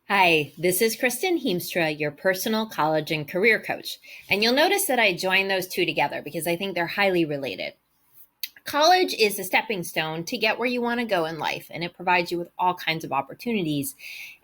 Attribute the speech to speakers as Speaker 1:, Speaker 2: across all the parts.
Speaker 1: Hi, this is Kristen Heemstra, your personal college and career coach. And you'll notice that I joined those two together because I think they're highly related. College is a stepping stone to get where you want to go in life, and it provides you with all kinds of opportunities.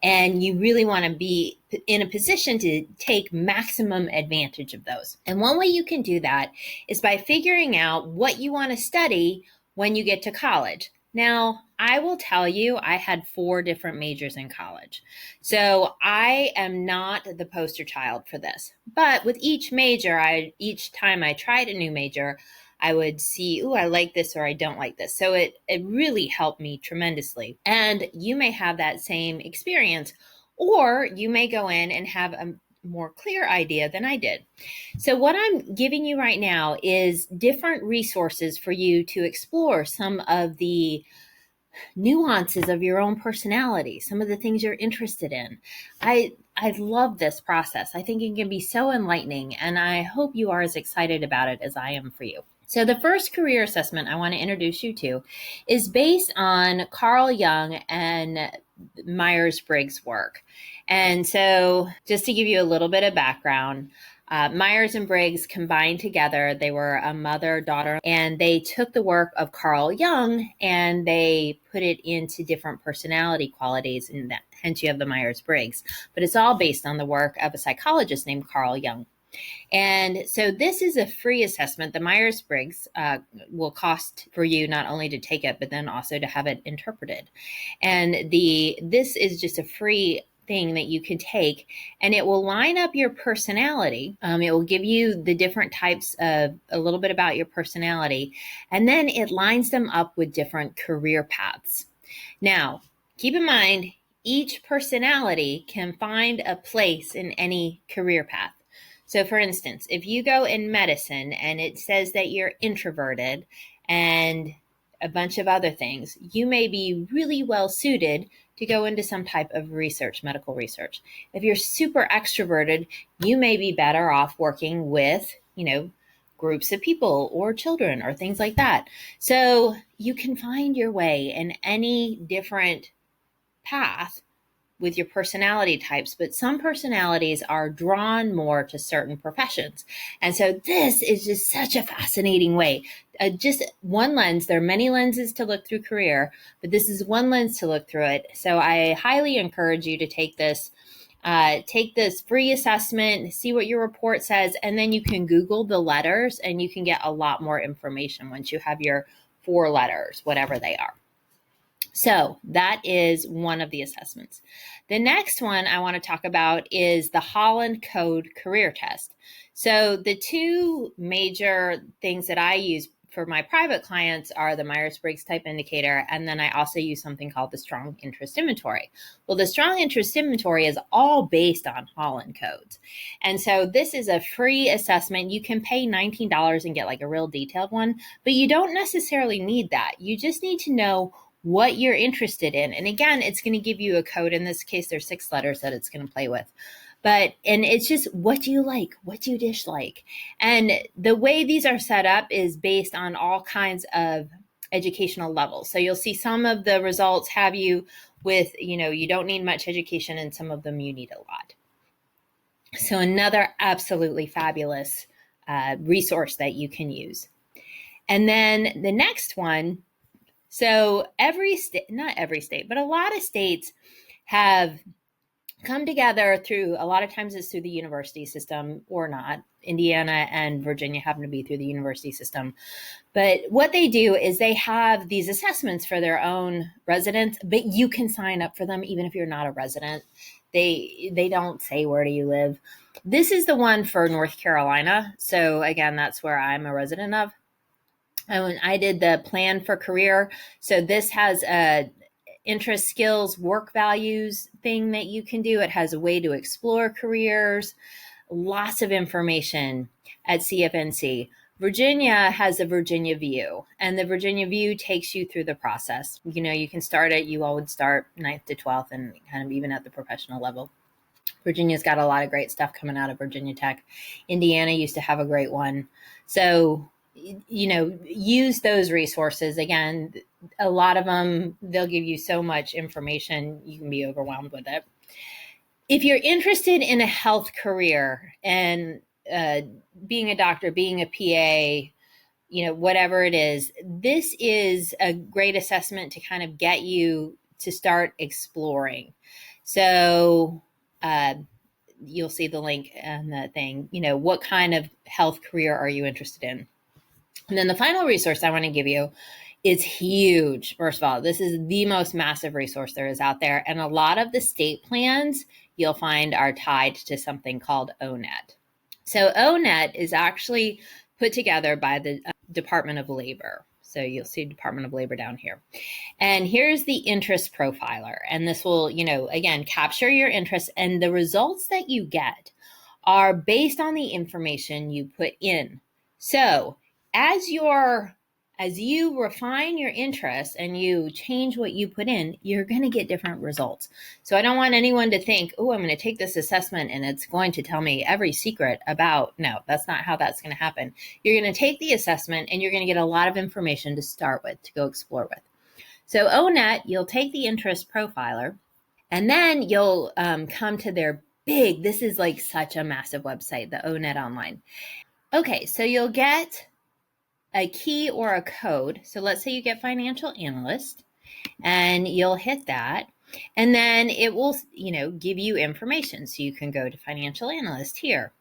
Speaker 1: And you really want to be in a position to take maximum advantage of those. And one way you can do that is by figuring out what you want to study when you get to college. Now, I will tell you, I had 4 different majors in college. So I am not the poster child for this. But with each major, each time I tried a new major, I would see, I like this or I don't like this. So it really helped me tremendously. And you may have that same experience, or you may go in and have a more clear idea than I did. So what I'm giving you right now is different resources for you to explore some of the nuances of your own personality, some of the things you're interested in. I love this process. I think it can be so enlightening, and I hope you are as excited about it as I am for you. So the first career assessment I want to introduce you to is based on Carl Jung and Myers-Briggs work. And so just to give you a little bit of background, Myers and Briggs combined together. They were a mother-daughter, and they took the work of Carl Jung and they put it into different personality qualities, and that, hence you have the Myers-Briggs. But it's all based on the work of a psychologist named Carl Jung. And so this is a free assessment. The Myers-Briggs will cost for you not only to take it, but then also to have it interpreted. And this is just a free thing that you can take, and it will line up your personality. It will give you the different types of a little bit about your personality, and then it lines them up with different career paths. Now, keep in mind, each personality can find a place in any career path. So for instance, if you go in medicine and it says that you're introverted and a bunch of other things, you may be really well suited to go into some type of research, medical research. If you're super extroverted, you may be better off working with, groups of people or children or things like that. So you can find your way in any different path with your personality types, but some personalities are drawn more to certain professions. And so this is just such a fascinating way. Just one lens. There are many lenses to look through career, but this is one lens to look through it. So I highly encourage you to take this free assessment, see what your report says, and then you can Google the letters and you can get a lot more information once you have your 4 letters, whatever they are. So that is one of the assessments. The next one I want to talk about is the Holland Code Career Test. So the 2 major things that I use for my private clients are the Myers-Briggs Type Indicator, and then I also use something called the Strong Interest Inventory. Well, the Strong Interest Inventory is all based on Holland codes. And so this is a free assessment. You can pay $19 and get like a real detailed one, but you don't necessarily need that. You just need to know what you're interested in. And again, it's going to give you a code. In this case, there's 6 letters that it's going to play with. And it's just, what do you like? What do you dislike? And the way these are set up is based on all kinds of educational levels. So you'll see some of the results have you with, you don't need much education, and some of them you need a lot. So another absolutely fabulous resource that you can use. And then the next one, so every state, not every state, but a lot of states have come together through, a lot of times it's through the university system or not. Indiana and Virginia happen to be through the university system. But what they do is they have these assessments for their own residents, but you can sign up for them even if you're not a resident. They don't say, where do you live? This is the one for North Carolina. So again, that's where I'm a resident of. And I did the plan for career. So this has a interest, skills, work values thing that you can do. It has a way to explore careers, lots of information at CFNC. Virginia has a Virginia View, and the Virginia View takes you through the process. You can start you all would start 9th to 12th and kind of even at the professional level. Virginia's got a lot of great stuff coming out of Virginia Tech. Indiana used to have a great one. So use those resources. Again, a lot of them, they'll give you so much information, you can be overwhelmed with it. If you're interested in a health career and being a doctor, being a PA, whatever it is, this is a great assessment to kind of get you to start exploring. So you'll see the link on the thing, what kind of health career are you interested in? And then the final resource I want to give you is huge. First of all, this is the most massive resource there is out there. And a lot of the state plans you'll find are tied to something called ONET. So ONET is actually put together by the Department of Labor. So you'll see Department of Labor down here. And here's the interest profiler. And this will, again, capture your interests. And the results that you get are based on the information you put in. So as you refine your interests and you change what you put in, you're going to get different results. So I don't want anyone to think, oh, I'm going to take this assessment and it's going to tell me every secret about, no, that's not how that's going to happen. You're going to take the assessment and you're going to get a lot of information to start with, to go explore with. So ONET, you'll take the interest profiler and then you'll come to their this is like such a massive website, the ONET Online. Okay, so you'll get a key or a code. So let's say you get financial analyst and you'll hit that. And then it will, give you information. So you can go to financial analyst here.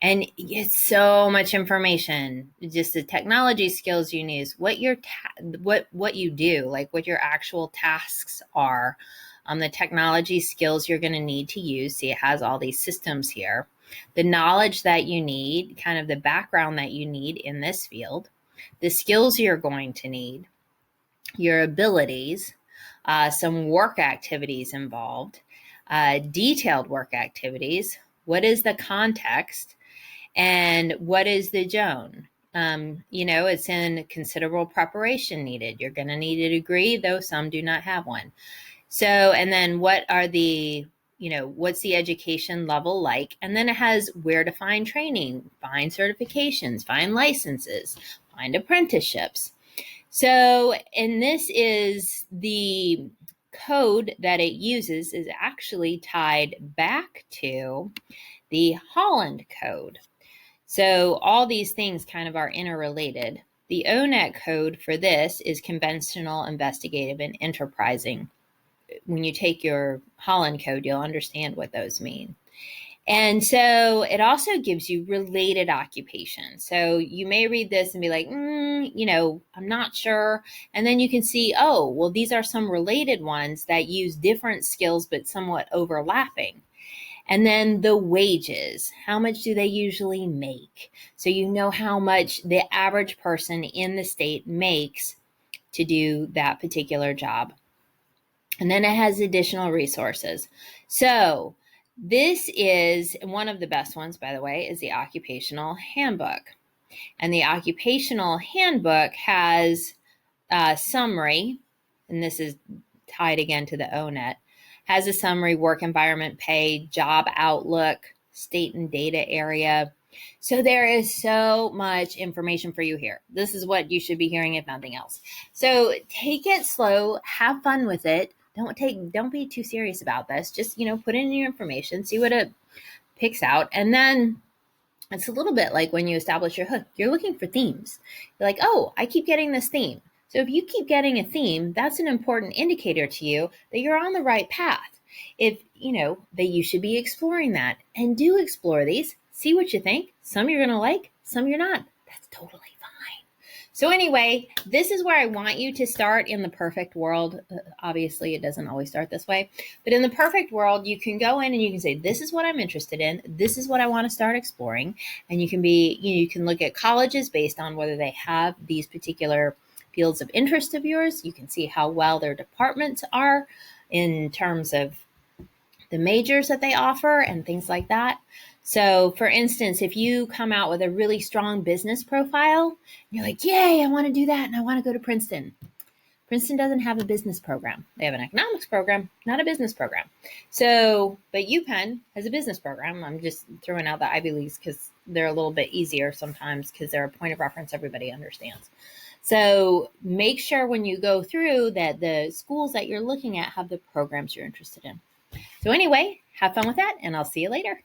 Speaker 1: And it's so much information. Just the technology skills you need, what you do, like what your actual tasks are, the technology skills you're going to need to use. See, it has all these systems here. The knowledge that you need, kind of the background that you need in this field, the skills you're going to need, your abilities, some work activities involved, detailed work activities, what is the context, and what is the zone. It's in considerable preparation needed. You're going to need a degree, though some do not have one. So, and then what are what's the education level like? And then it has where to find training, find certifications, find licenses, find apprenticeships. So, and this is the code that it uses is actually tied back to the Holland Code. So all these things kind of are interrelated. The ONET code for this is conventional, investigative, and enterprising. When you take your Holland Code, you'll understand what those mean. And so it also gives you related occupations. So you may read this and be like, I'm not sure. And then you can see, oh, well, these are some related ones that use different skills, but somewhat overlapping. And then the wages, how much do they usually make? So you know how much the average person in the state makes to do that particular job. And then it has additional resources. So this is one of the best ones, by the way, is the Occupational Handbook. And the Occupational Handbook has a summary, and this is tied again to the ONET, has a summary, work environment, pay, job outlook, state and data area. So there is so much information for you here. This is what you should be hearing, if nothing else. So take it slow, have fun with it. Don't be too serious about this. Just, put in your information, see what it picks out. And then it's a little bit like when you establish your hook, you're looking for themes. You're like, oh, I keep getting this theme. So if you keep getting a theme, that's an important indicator to you that you're on the right path. If, that you should be exploring that, and do explore these, see what you think. Some you're going to like, some you're not. That's totally fine. So anyway, this is where I want you to start in the perfect world. Obviously, it doesn't always start this way, but in the perfect world, you can go in and you can say, this is what I'm interested in. This is what I want to start exploring. And you can look at colleges based on whether they have these particular fields of interest of yours. You can see how well their departments are in terms of the majors that they offer and things like that. So for instance, if you come out with a really strong business profile, you're like, yay, I want to do that. And I want to go to Princeton. Princeton doesn't have a business program. They have an economics program, not a business program. So, but UPenn has a business program. I'm just throwing out the Ivy Leagues because they're a little bit easier sometimes because they're a point of reference everybody understands. So make sure when you go through that the schools that you're looking at have the programs you're interested in. So anyway, Have fun with that, and I'll see you later.